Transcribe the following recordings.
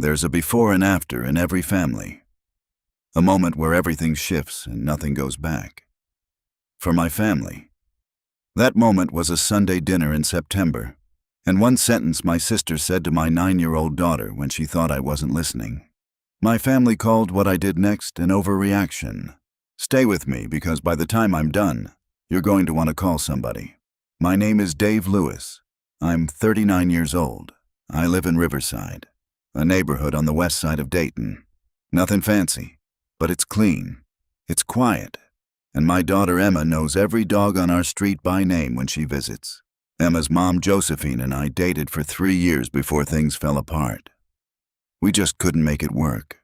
There's a before and after in every family. A moment where everything shifts and nothing goes back. For my family, that moment was a Sunday dinner in September, and one sentence my sister said to my 9-year-old daughter when she thought I wasn't listening. My family called what I did next an overreaction. Stay with me because by the time I'm done, you're going to want to call somebody. My name is Dave Lewis. I'm 39 years old. I live in Riverside, a neighborhood on the west side of Dayton. Nothing fancy, but it's clean. It's quiet. And my daughter Emma knows every dog on our street by name when she visits. Emma's mom Josephine and I dated for 3 years before things fell apart. We just couldn't make it work.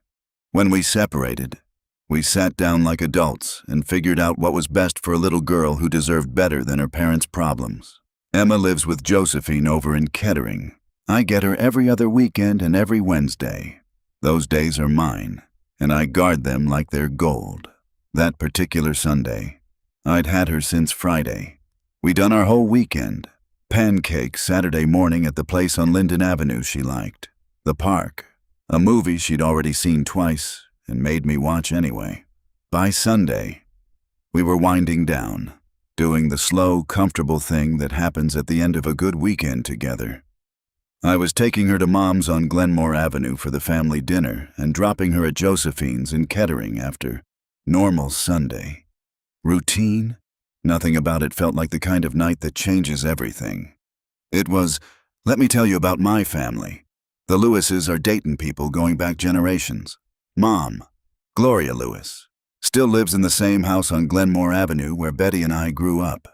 When we separated, we sat down like adults and figured out what was best for a little girl who deserved better than her parents' problems. Emma lives with Josephine over in Kettering. I get her every other weekend and every Wednesday. Those days are mine, and I guard them like they're gold. That particular Sunday, I'd had her since Friday. We'd done our whole weekend. Pancakes Saturday morning at the place on Linden Avenue she liked. The park. A movie she'd already seen twice and made me watch anyway. By Sunday, we were winding down, doing the slow, comfortable thing that happens at the end of a good weekend together. I was taking her to Mom's on Glenmore Avenue for the family dinner and dropping her at Josephine's in Kettering after normal Sunday. Routine? Nothing about it felt like the kind of night that changes everything. It was, let me tell you about my family. The Lewises are Dayton people going back generations. Mom, Gloria Lewis, still lives in the same house on Glenmore Avenue where Betty and I grew up.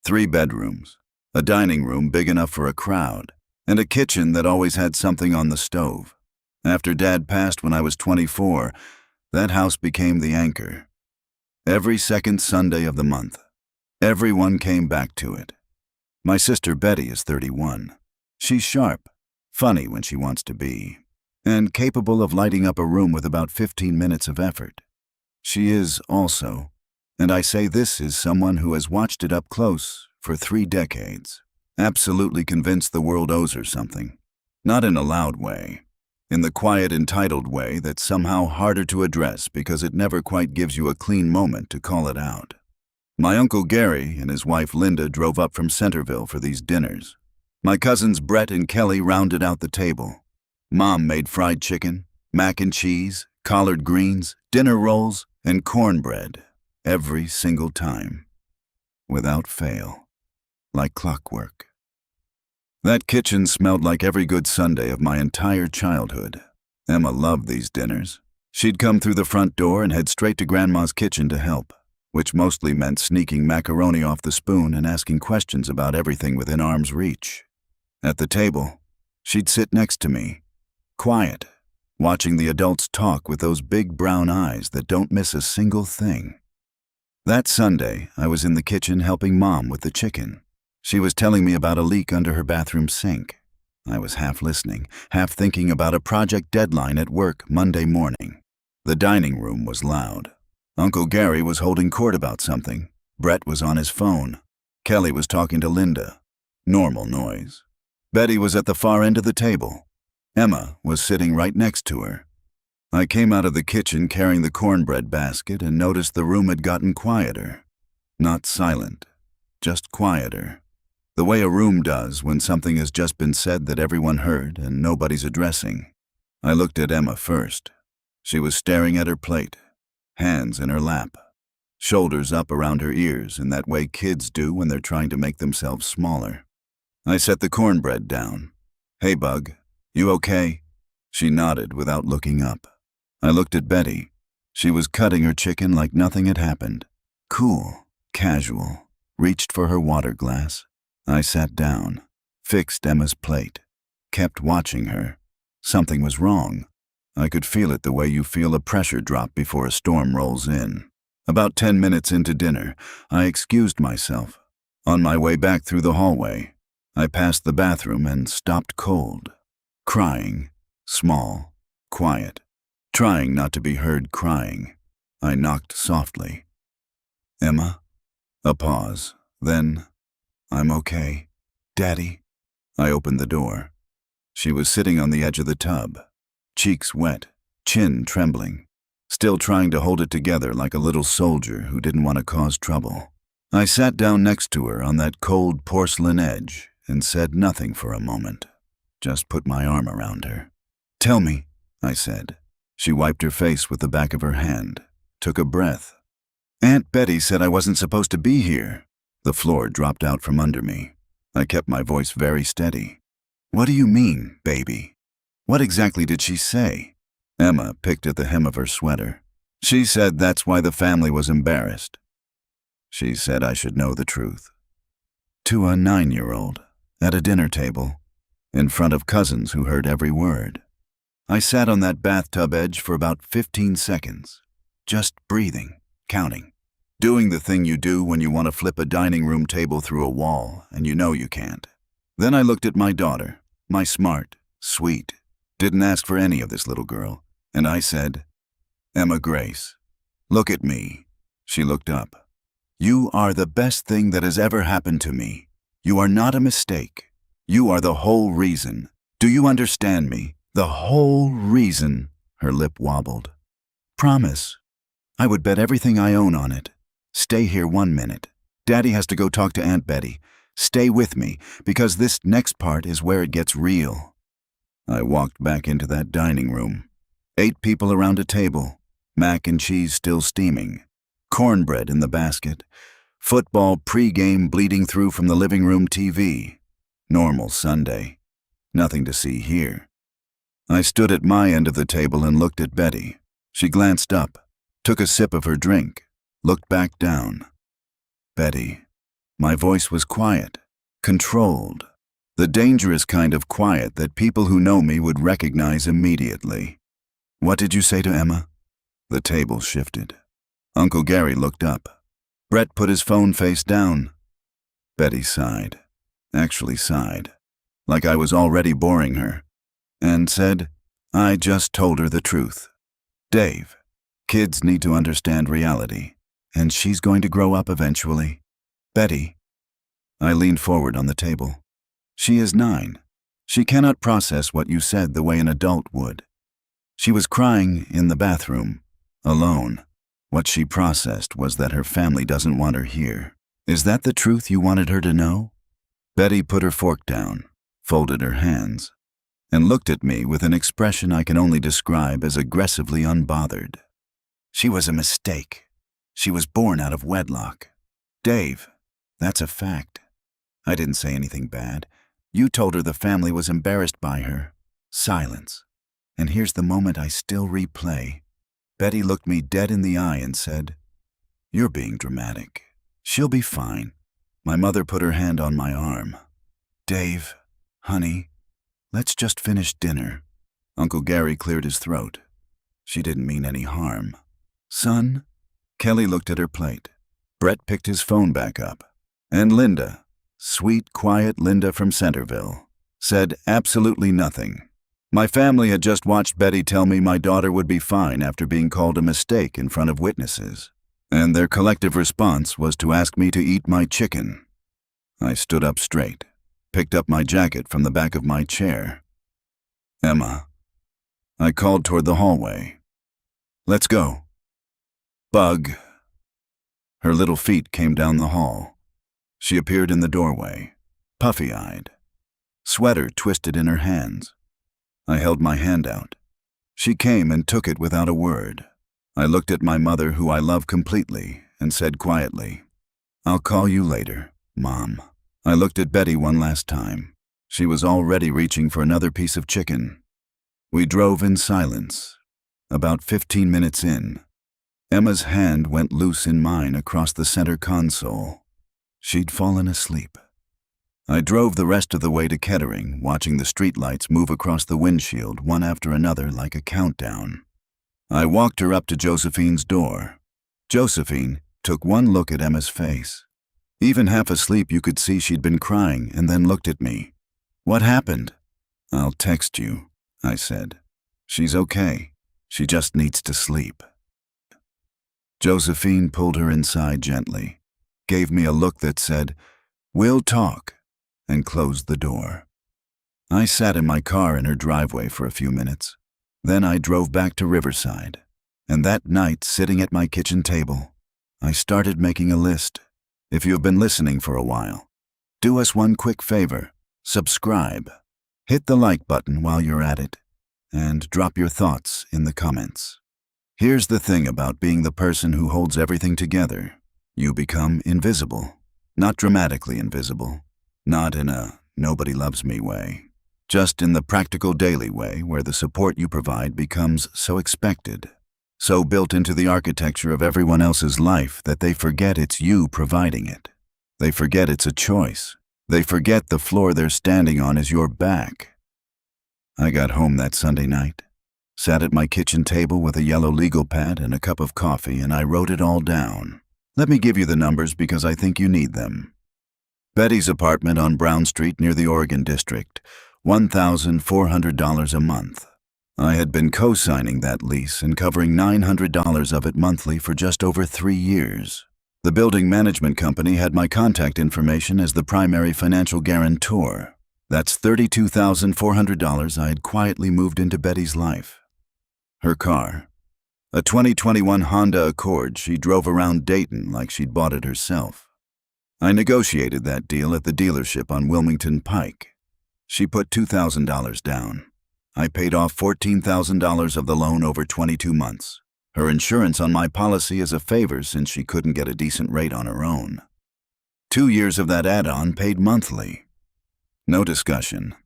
3 bedrooms, a dining room big enough for a crowd, and a kitchen that always had something on the stove. After Dad passed when I was 24, that house became the anchor. Every second Sunday of the month, everyone came back to it. My sister Betty is 31. She's sharp, funny when she wants to be, and capable of lighting up a room with about 15 minutes of effort. She is also, and I say this is someone who has watched it up close for 3 decades, absolutely convinced the world owes her something. Not in a loud way, in the quiet, entitled way that's somehow harder to address because it never quite gives you a clean moment to call it out. My Uncle Gary and his wife Linda drove up from Centerville for these dinners. My cousins Brett and Kelly rounded out the table. Mom made fried chicken, mac and cheese, collard greens, dinner rolls, and cornbread every single time, without fail, like clockwork. That kitchen smelled like every good Sunday of my entire childhood. Emma loved these dinners. She'd come through the front door and head straight to Grandma's kitchen to help, which mostly meant sneaking macaroni off the spoon and asking questions about everything within arm's reach. At the table, she'd sit next to me, quiet, watching the adults talk with those big brown eyes that don't miss a single thing. That Sunday, I was in the kitchen helping Mom with the chicken. She was telling me about a leak under her bathroom sink. I was half listening, half thinking about a project deadline at work Monday morning. The dining room was loud. Uncle Gary was holding court about something. Brett was on his phone. Kelly was talking to Linda. Normal noise. Betty was at the far end of the table. Emma was sitting right next to her. I came out of the kitchen carrying the cornbread basket and noticed the room had gotten quieter. Not silent, just quieter. The way a room does when something has just been said that everyone heard and nobody's addressing. I looked at Emma first. She was staring at her plate, hands in her lap, shoulders up around her ears in that way kids do when they're trying to make themselves smaller. I set the cornbread down. "Hey, Bug, you okay?" She nodded without looking up. I looked at Betty. She was cutting her chicken like nothing had happened. Cool, casual, reached for her water glass. I sat down, fixed Emma's plate, kept watching her. Something was wrong. I could feel it the way you feel a pressure drop before a storm rolls in. About 10 minutes into dinner, I excused myself. On my way back through the hallway, I passed the bathroom and stopped cold. Crying, small, quiet, trying not to be heard crying. I knocked softly. "Emma?" A pause, then, "I'm okay. Daddy?" I opened the door. She was sitting on the edge of the tub, cheeks wet, chin trembling, still trying to hold it together like a little soldier who didn't want to cause trouble. I sat down next to her on that cold porcelain edge and said nothing for a moment, just put my arm around her. "Tell me," I said. She wiped her face with the back of her hand, took a breath. "Aunt Betty said I wasn't supposed to be here." The floor dropped out from under me. I kept my voice very steady. "What do you mean, baby? What exactly did she say?" Emma picked at the hem of her sweater. "She said that's why the family was embarrassed. She said I should know the truth." To a 9-year-old, at a dinner table, in front of cousins who heard every word. I sat on that bathtub edge for about 15 seconds, just breathing, counting, doing the thing you do when you want to flip a dining room table through a wall and you know you can't. Then I looked at my daughter, my smart, sweet, didn't ask for any of this little girl, and I said, "Emma Grace, look at me." She looked up. "You are the best thing that has ever happened to me. You are not a mistake. You are the whole reason. Do you understand me? The whole reason." Her lip wobbled. "Promise. I would bet everything I own on it. Stay here 1 minute. Daddy has to go talk to Aunt Betty. Stay with me, because this next part is where it gets real." I walked back into that dining room. 8 people around a table, mac and cheese still steaming, cornbread in the basket, football pre-game bleeding through from the living room TV. Normal Sunday. Nothing to see here. I stood at my end of the table and looked at Betty. She glanced up, took a sip of her drink, looked back down. "Betty." My voice was quiet, controlled, the dangerous kind of quiet that people who know me would recognize immediately. "What did you say to Emma?" The table shifted. Uncle Gary looked up. Brett put his phone face down. Betty sighed, actually sighed, like I was already boring her, and said, "I just told her the truth. Dave, kids need to understand reality, and she's going to grow up eventually. Betty." I leaned forward on the table. "She is 9. She cannot process what you said the way an adult would. She was crying in the bathroom, alone. What she processed was that her family doesn't want her here. Is that the truth you wanted her to know?" Betty put her fork down, folded her hands, and looked at me with an expression I can only describe as aggressively unbothered. "She was a mistake. She was born out of wedlock. Dave, that's a fact. I didn't say anything bad. You told her the family was embarrassed by her. Silence. And here's the moment I still replay. Betty looked me dead in the eye and said, 'You're being dramatic. She'll be fine.' My mother put her hand on my arm. 'Dave, honey, let's just finish dinner.' Uncle Gary cleared his throat. 'She didn't mean any harm.' 'Son?' Kelly looked at her plate. Brett picked his phone back up. And Linda, sweet, quiet Linda from Centerville, said absolutely nothing. My family had just watched Betty tell me my daughter would be fine after being called a mistake in front of witnesses, and their collective response was to ask me to eat my chicken. I stood up straight, picked up my jacket from the back of my chair. "Emma," I called toward the hallway. "Let's go." "Bug." Her little feet came down the hall. She appeared in the doorway, puffy-eyed, sweater twisted in her hands. I held my hand out. She came and took it without a word. I looked at my mother, who I love completely, and said quietly, "I'll call you later, Mom." I looked at Betty one last time. She was already reaching for another piece of chicken. We drove in silence. About 15 minutes in, Emma's hand went loose in mine across the center console. She'd fallen asleep. I drove the rest of the way to Kettering, watching the streetlights move across the windshield one after another like a countdown. I walked her up to Josephine's door. Josephine took one look at Emma's face. Even half asleep, you could see she'd been crying, and then looked at me. "What happened?" "I'll text you," I said. "She's okay. She just needs to sleep." Josephine pulled her inside gently, gave me a look that said, "We'll talk," and closed the door. I sat in my car in her driveway for a few minutes. Then I drove back to Riverside, and that night, sitting at my kitchen table, I started making a list. If you have been listening for a while, do us one quick favor: subscribe. Hit the like button while you're at it, and drop your thoughts in the comments. Here's the thing about being the person who holds everything together. You become invisible. Not dramatically invisible. Not in a nobody loves me way. Just in the practical daily way where the support you provide becomes so expected, so built into the architecture of everyone else's life that they forget it's you providing it. They forget it's a choice. They forget the floor they're standing on is your back. I got home that Sunday night, sat at my kitchen table with a yellow legal pad and a cup of coffee, and I wrote it all down. Let me give you the numbers because I think you need them. Betty's apartment on Brown Street near the Oregon District, $1,400 a month. I had been co-signing that lease and covering $900 of it monthly for just over 3 years. The building management company had my contact information as the primary financial guarantor. That's $32,400 I had quietly moved into Betty's life. Her car, a 2021 Honda Accord she drove around Dayton like she'd bought it herself. I negotiated that deal at the dealership on Wilmington Pike. She put $2,000 down. I paid off $14,000 of the loan over 22 months. Her insurance on my policy is a favor since she couldn't get a decent rate on her own. 2 years of that add-on paid monthly. No discussion.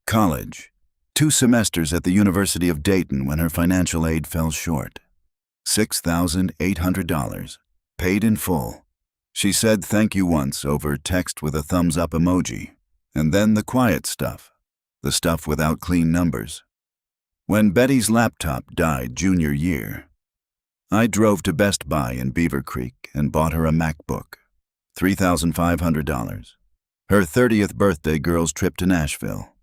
College. 2 semesters at the University of Dayton when her financial aid fell short. $6,800. Paid in full. She said thank you once over text with a thumbs up emoji. And then the quiet stuff. The stuff without clean numbers. When Betty's laptop died junior year, I drove to Best Buy in Beaver Creek and bought her a MacBook. $3,500. Her 30th birthday girls' trip to Nashville.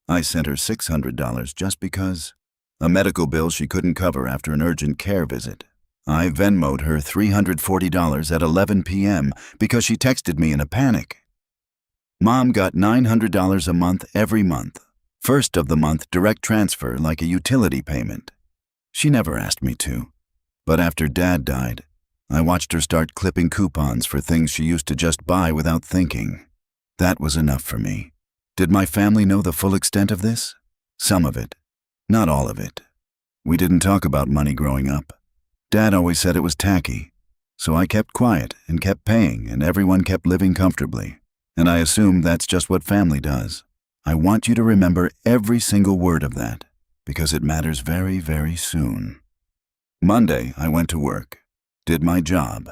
I sent her $600 just because. A medical bill she couldn't cover after an urgent care visit. I Venmo'd her $340 at 11 p.m. because she texted me in a panic. Mom got $900 a month every month. First of the month direct transfer like a utility payment. She never asked me to. But after Dad died, I watched her start clipping coupons for things she used to just buy without thinking. That was enough for me. Did my family know the full extent of this? Some of it. Not all of it. We didn't talk about money growing up. Dad always said it was tacky. So I kept quiet and kept paying, and everyone kept living comfortably. And I assume that's just what family does. I want you to remember every single word of that, because it matters very, very soon. Monday, I went to work, did my job,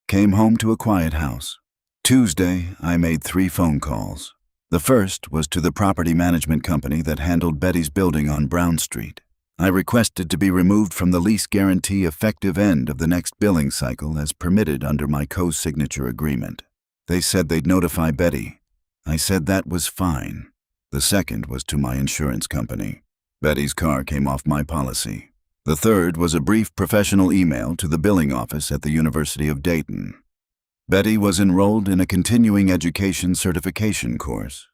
came home to a quiet house. Tuesday, I made 3 phone calls. The first was to the property management company that handled Betty's building on Brown Street. I requested to be removed from the lease guarantee effective end of the next billing cycle as permitted under my co-signature agreement. They said they'd notify Betty. I said that was fine. The second was to my insurance company. Betty's car came off my policy. The third was a brief professional email to the billing office at the University of Dayton. Betty was enrolled in a continuing education certification course.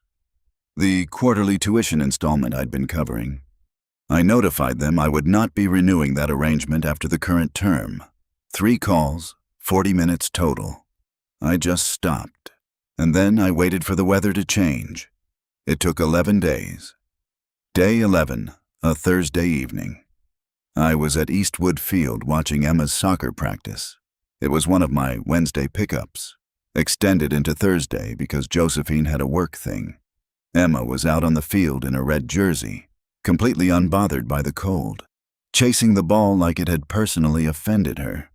The quarterly tuition installment I'd been covering. I notified them I would not be renewing that arrangement after the current term. 3 calls, 40 minutes total. I just stopped, and then I waited for the weather to change. It took 11 days. Day 11, a Thursday evening. I was at Eastwood Field watching Emma's soccer practice. It was one of my Wednesday pickups, extended into Thursday because Josephine had a work thing. Emma was out on the field in a red jersey, completely unbothered by the cold, chasing the ball like it had personally offended her.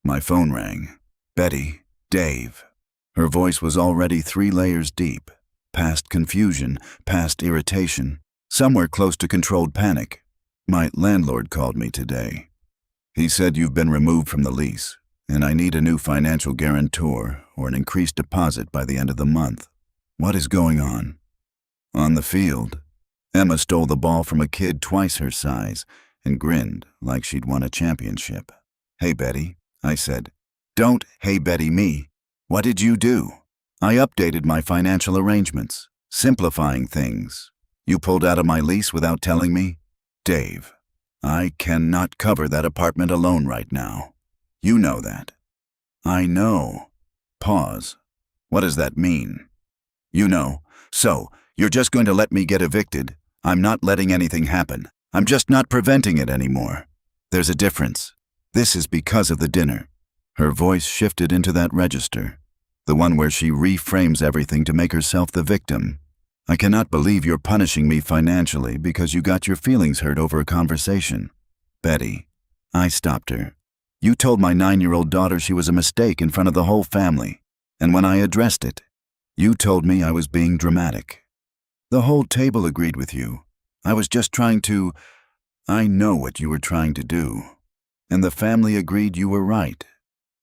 My phone rang. Betty. Dave. Her voice was already 3 layers deep, past confusion, past irritation, somewhere close to controlled panic. My landlord called me today. He said you've been removed from the lease, and I need a new financial guarantor or an increased deposit by the end of the month. What is going on? On the field, Emma stole the ball from a kid twice her size and grinned like she'd won a championship. Hey, Betty, I said. Don't hey Betty me. What did you do? I updated my financial arrangements, simplifying things. You pulled out of my lease without telling me? Dave. I cannot cover that apartment alone right now. You know that. I know. Pause. What does that mean? You know. So, you're just going to let me get evicted? I'm not letting anything happen. I'm just not preventing it anymore. There's a difference. This is because of the dinner. Her voice shifted into that register, the one where she reframes everything to make herself the victim. I cannot believe you're punishing me financially because you got your feelings hurt over a conversation. Betty, I stopped her. You told my 9-year-old daughter she was a mistake in front of the whole family, and when I addressed it, you told me I was being dramatic. The whole table agreed with you. I was just trying to... I know what you were trying to do. And the family agreed you were right,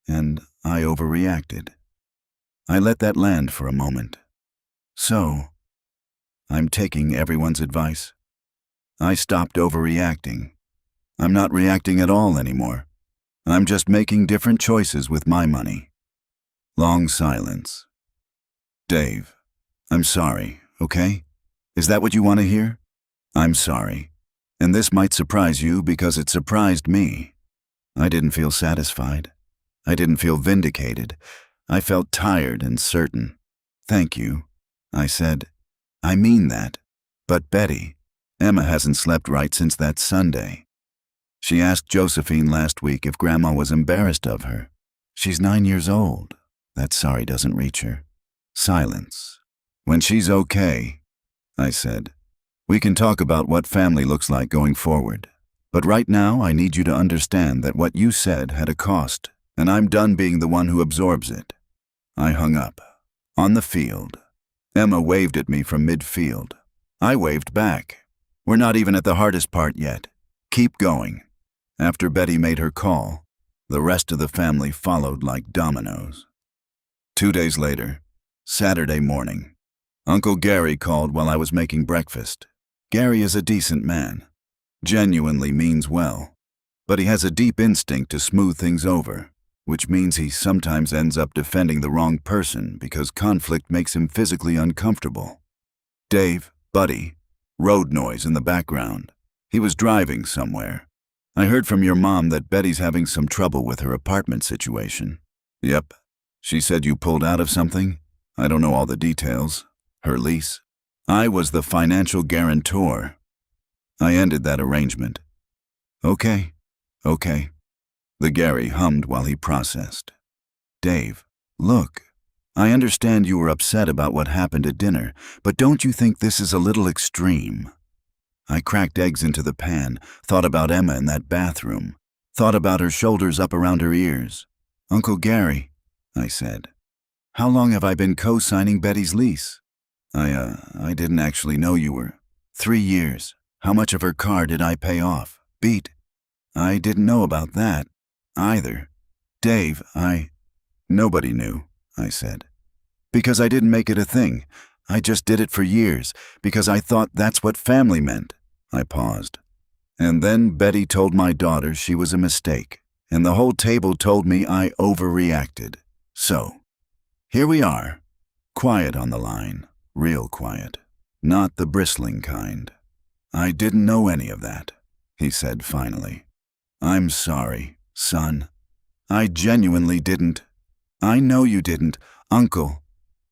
and I overreacted. I let that land for a moment. So, I'm taking everyone's advice. I stopped overreacting. I'm not reacting at all anymore. I'm just making different choices with my money. Long silence. Dave, I'm sorry, okay? Is that what you want to hear? I'm sorry. And this might surprise you because it surprised me. I didn't feel satisfied. I didn't feel vindicated. I felt tired and certain. Thank you, I said. I mean that. But Betty, Emma hasn't slept right since that Sunday. She asked Josephine last week if Grandma was embarrassed of her. She's 9 years old. That sorry doesn't reach her. Silence. When she's okay, I said, we can talk about what family looks like going forward. But right now I need you to understand that what you said had a cost, and I'm done being the one who absorbs it. I hung up. On the field. Emma waved at me from midfield. I waved back. We're not even at the hardest part yet. Keep going. After Betty made her call, the rest of the family followed like dominoes. 2 days later, Saturday morning, Uncle Gary called while I was making breakfast. Gary is a decent man, genuinely means well, but he has a deep instinct to smooth things over, which means he sometimes ends up defending the wrong person because conflict makes him physically uncomfortable. Dave, buddy, road noise in the background. He was driving somewhere. I heard from your mom that Betty's having some trouble with her apartment situation. Yep. She said you pulled out of something? I don't know all the details. Her lease? I was the financial guarantor. I ended that arrangement. Okay. The Gary hummed while he processed. Dave, look, I understand you were upset about what happened at dinner, but don't you think this is a little extreme? I cracked eggs into the pan, thought about Emma in that bathroom, thought about her shoulders up around her ears. Uncle Gary, I said, how long have I been co-signing Betty's lease? I didn't actually know you were. 3 years. How much of her car did I pay off? Beat. I didn't know about that, either. Dave, Nobody knew, I said. Because I didn't make it a thing. I just did it for years, because I thought that's what family meant. I paused. And then Betty told my daughter she was a mistake, and the whole table told me I overreacted. So, here we are. Quiet on the line. Real quiet. Not the bristling kind. I didn't know any of that, he said finally. I'm sorry, son. I genuinely didn't. I know you didn't, Uncle.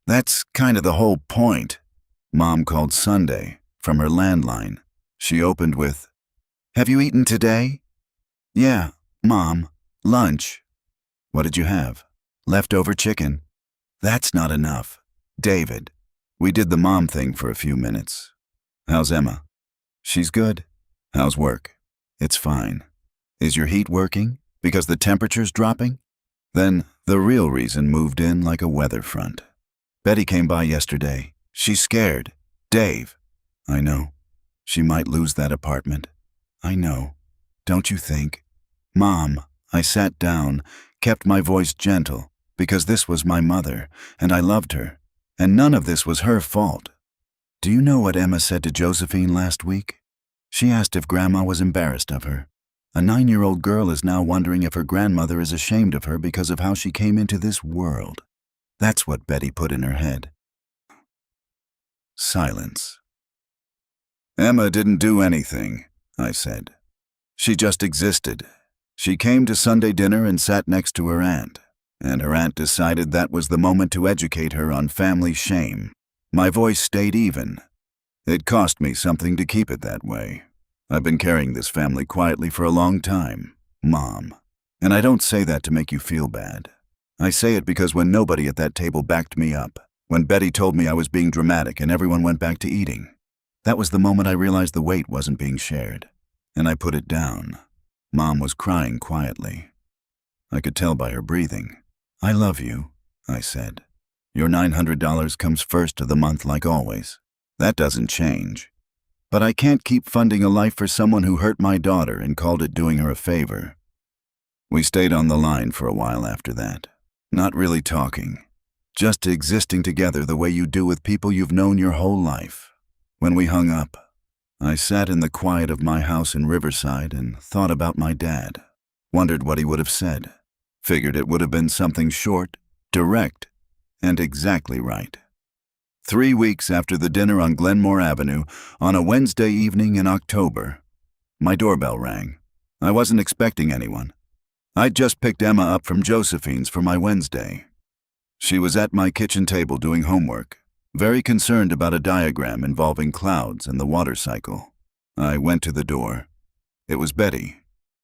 That's kind of the whole point. Mom called Sunday from her landline. She opened with, have you eaten today? Yeah, Mom. Lunch. What did you have? Leftover chicken. That's not enough. David. We did the mom thing for a few minutes. How's Emma? She's good. How's work? It's fine. Is your heat working? Because the temperature's dropping? Then the real reason moved in like a weather front. Betty came by yesterday. She's scared. Dave. I know. She might lose that apartment. I know. Don't you think? Mom, I sat down, kept my voice gentle, because this was my mother, and I loved her, and none of this was her fault. Do you know what Emma said to Josephine last week? She asked if Grandma was embarrassed of her. A 9-year-old girl is now wondering if her grandmother is ashamed of her because of how she came into this world. That's what Betty put in her head. Silence. Emma didn't do anything, I said. She just existed. She came to Sunday dinner and sat next to her aunt, and her aunt decided that was the moment to educate her on family shame. My voice stayed even. It cost me something to keep it that way. I've been carrying this family quietly for a long time, Mom. And I don't say that to make you feel bad. I say it because when nobody at that table backed me up, when Betty told me I was being dramatic and everyone went back to eating, that was the moment I realized the weight wasn't being shared. And I put it down. Mom was crying quietly. I could tell by her breathing. "I love you," I said. "Your $900 comes first of the month like always. That doesn't change. But I can't keep funding a life for someone who hurt my daughter and called it doing her a favor." We stayed on the line for a while after that, not really talking, just existing together the way you do with people you've known your whole life. When we hung up, I sat in the quiet of my house in Riverside and thought about my dad, wondered what he would have said, figured it would have been something short, direct, and exactly right. 3 weeks after the dinner on Glenmore Avenue, on a Wednesday evening in October, my doorbell rang. I wasn't expecting anyone. I'd just picked Emma up from Josephine's for my Wednesday. She was at my kitchen table doing homework, very concerned about a diagram involving clouds and the water cycle. I went to the door. It was Betty.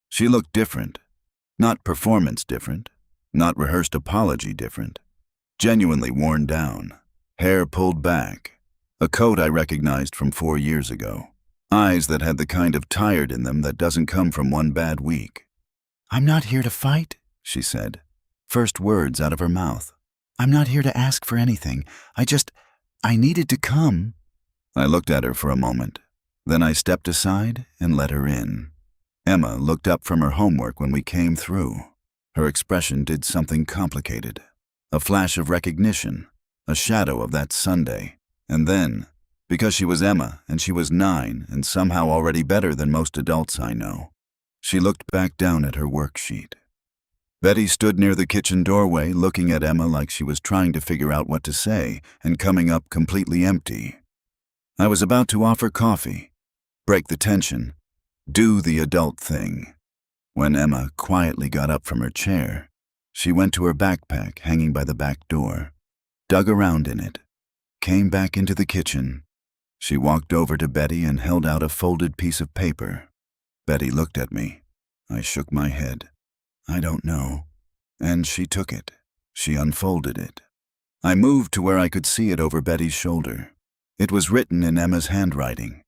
She looked different. Not performance different, not rehearsed apology different. Genuinely worn down, hair pulled back, a coat I recognized from 4 years ago, eyes that had the kind of tired in them that doesn't come from one bad week. "I'm not here to fight," she said, first words out of her mouth. "I'm not here to ask for anything. I needed to come." I looked at her for a moment. Then I stepped aside and let her in. Emma looked up from her homework when we came through. Her expression did something complicated. A flash of recognition, a shadow of that Sunday. And then, because she was Emma and she was 9 and somehow already better than most adults I know, she looked back down at her worksheet. Betty stood near the kitchen doorway looking at Emma like she was trying to figure out what to say and coming up completely empty. I was about to offer coffee, break the tension, do the adult thing, when Emma quietly got up from her chair. She went to her backpack hanging by the back door, dug around in it, came back into the kitchen. She walked over to Betty and held out a folded piece of paper. Betty looked at me. I shook my head. "I don't know." And she took it. She unfolded it. I moved to where I could see it over Betty's shoulder. It was written in Emma's handwriting,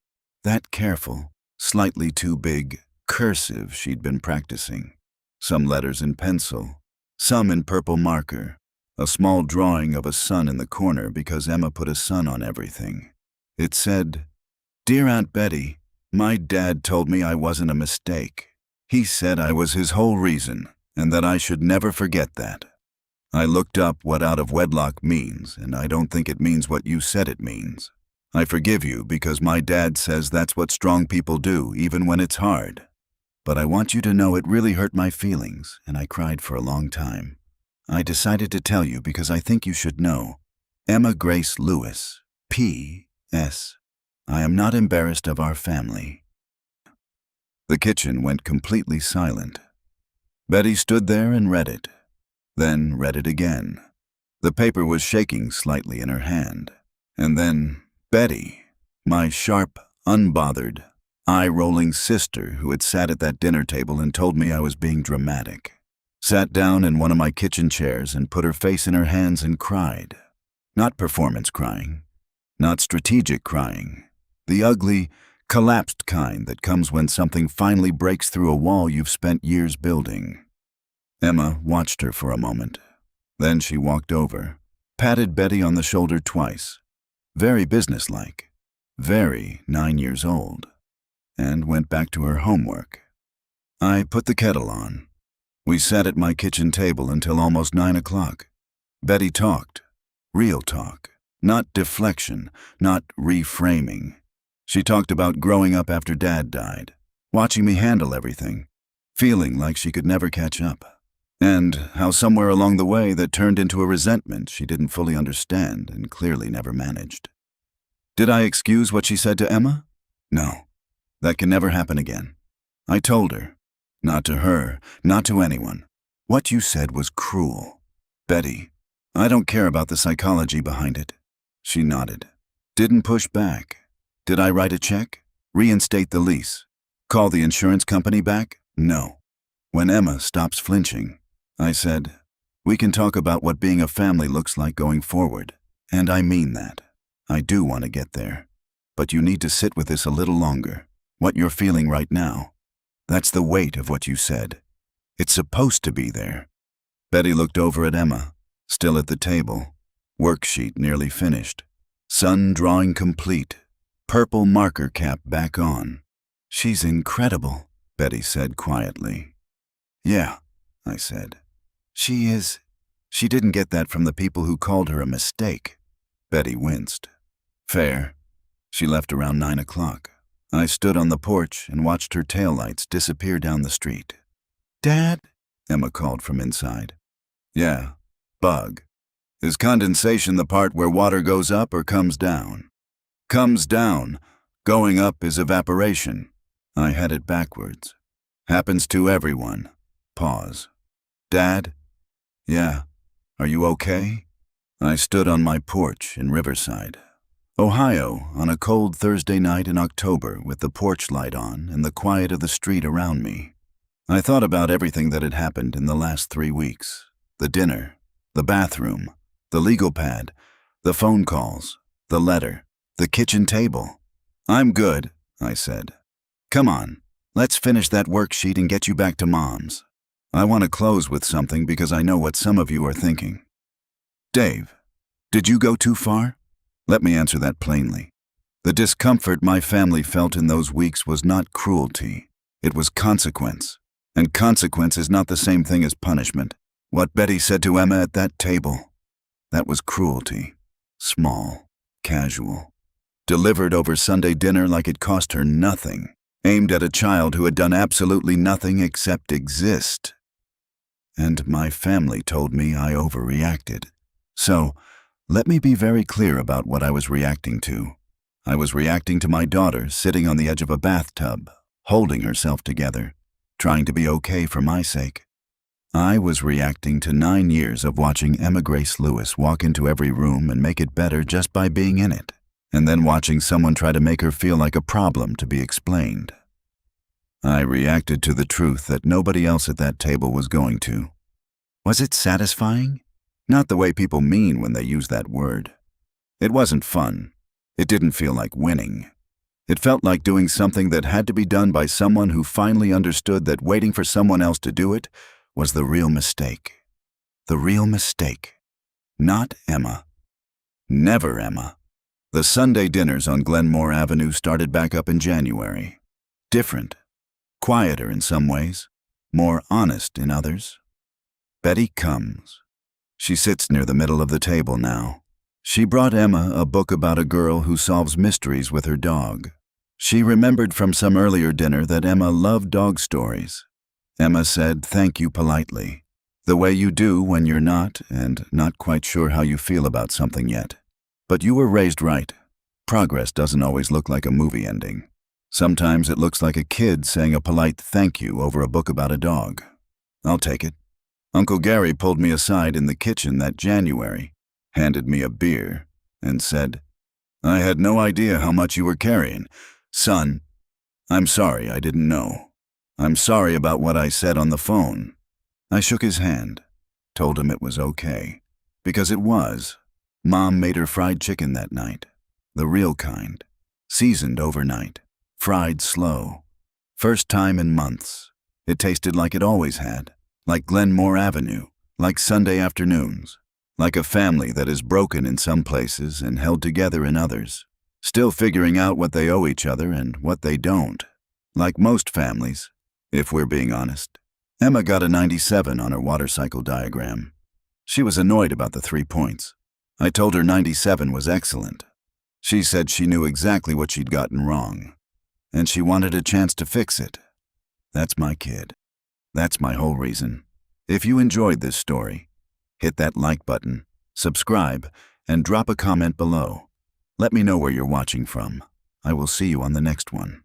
that careful, slightly too big, cursive she'd been practicing. Some letters in pencil, some in purple marker, a small drawing of a sun in the corner because Emma put a sun on everything. It said, "Dear Aunt Betty, my dad told me I wasn't a mistake. He said I was his whole reason, and that I should never forget that. I looked up what out of wedlock means, and I don't think it means what you said it means. I forgive you because my dad says that's what strong people do, even when it's hard. But I want you to know it really hurt my feelings, and I cried for a long time. I decided to tell you because I think you should know. Emma Grace Lewis, P.S. I am not embarrassed of our family." The kitchen went completely silent. Betty stood there and read it, then read it again. The paper was shaking slightly in her hand. And then Betty, my sharp, unbothered, eye-rolling sister who had sat at that dinner table and told me I was being dramatic, sat down in one of my kitchen chairs and put her face in her hands and cried. Not performance crying, not strategic crying, the ugly, collapsed kind that comes when something finally breaks through a wall you've spent years building. Emma watched her for a moment. Then she walked over, patted Betty on the shoulder twice, very businesslike, very 9 years old, and went back to her homework. I put the kettle on. We sat at my kitchen table until almost 9 o'clock. Betty talked, real talk, not deflection, not reframing. She talked about growing up after Dad died, watching me handle everything, feeling like she could never catch up, and how somewhere along the way that turned into a resentment she didn't fully understand and clearly never managed. Did I excuse what she said to Emma? No, that can never happen again. I told her. Not to her, not to anyone. What you said was cruel. Betty, I don't care about the psychology behind it. She nodded. Didn't push back. Did I write a check? Reinstate the lease? Call the insurance company back? No. When Emma stops flinching, I said, we can talk about what being a family looks like going forward. And I mean that. I do want to get there. But you need to sit with this a little longer. What you're feeling right now. That's the weight of what you said. It's supposed to be there. Betty looked over at Emma, still at the table. Worksheet nearly finished. Sun drawing complete. Purple marker cap back on. She's incredible, Betty said quietly. Yeah, I said. She is. She didn't get that from the people who called her a mistake. Betty winced. Fair. She left around 9 o'clock. I stood on the porch and watched her taillights disappear down the street. Dad? Emma called from inside. Yeah, bug. Is condensation the part where water goes up or comes down? Comes down. Going up is evaporation. I had it backwards. Happens to everyone. Pause. Dad? Yeah. Are you okay? I stood on my porch in Riverside, Ohio, on a cold Thursday night in October with the porch light on and the quiet of the street around me. I thought about everything that had happened in the last 3 weeks. The dinner, the bathroom, the legal pad, the phone calls, the letter, the kitchen table. I'm good, I said. Come on, let's finish that worksheet and get you back to Mom's. I want to close with something because I know what some of you are thinking. Dave, did you go too far? Let me answer that plainly. The discomfort my family felt in those weeks was not cruelty. It was consequence. And consequence is not the same thing as punishment. What Betty said to Emma at that table, that was cruelty. Small, casual. Delivered over Sunday dinner like it cost her nothing. Aimed at a child who had done absolutely nothing except exist. And my family told me I overreacted. So, let me be very clear about what I was reacting to. I was reacting to my daughter sitting on the edge of a bathtub, holding herself together, trying to be okay for my sake. I was reacting to 9 years of watching Emma Grace Lewis walk into every room and make it better just by being in it, and then watching someone try to make her feel like a problem to be explained. I reacted to the truth that nobody else at that table was going to. Was it satisfying? Not the way people mean when they use that word. It wasn't fun. It didn't feel like winning. It felt like doing something that had to be done by someone who finally understood that waiting for someone else to do it was the real mistake. The real mistake. Not Emma. Never Emma. The Sunday dinners on Glenmore Avenue started back up in January. Different. Quieter in some ways. More honest in others. Betty comes. She sits near the middle of the table now. She brought Emma a book about a girl who solves mysteries with her dog. She remembered from some earlier dinner that Emma loved dog stories. Emma said thank you politely, the way you do when you're not and not quite sure how you feel about something yet. But you were raised right. Progress doesn't always look like a movie ending. Sometimes it looks like a kid saying a polite thank you over a book about a dog. I'll take it. Uncle Gary pulled me aside in the kitchen that January, handed me a beer, and said, I had no idea how much you were carrying. Son, I'm sorry I didn't know. I'm sorry about what I said on the phone. I shook his hand, told him it was okay, because it was. Mom made her fried chicken that night, the real kind, seasoned overnight, fried slow. First time in months. It tasted like it always had. Like Glenmore Avenue, like Sunday afternoons, like a family that is broken in some places and held together in others, still figuring out what they owe each other and what they don't. Like most families, if we're being honest. Emma got a 97 on her water cycle diagram. She was annoyed about the 3 points. I told her 97 was excellent. She said she knew exactly what she'd gotten wrong, and she wanted a chance to fix it. That's my kid. That's my whole reason. If you enjoyed this story, hit that like button, subscribe, and drop a comment below. Let me know where you're watching from. I will see you on the next one.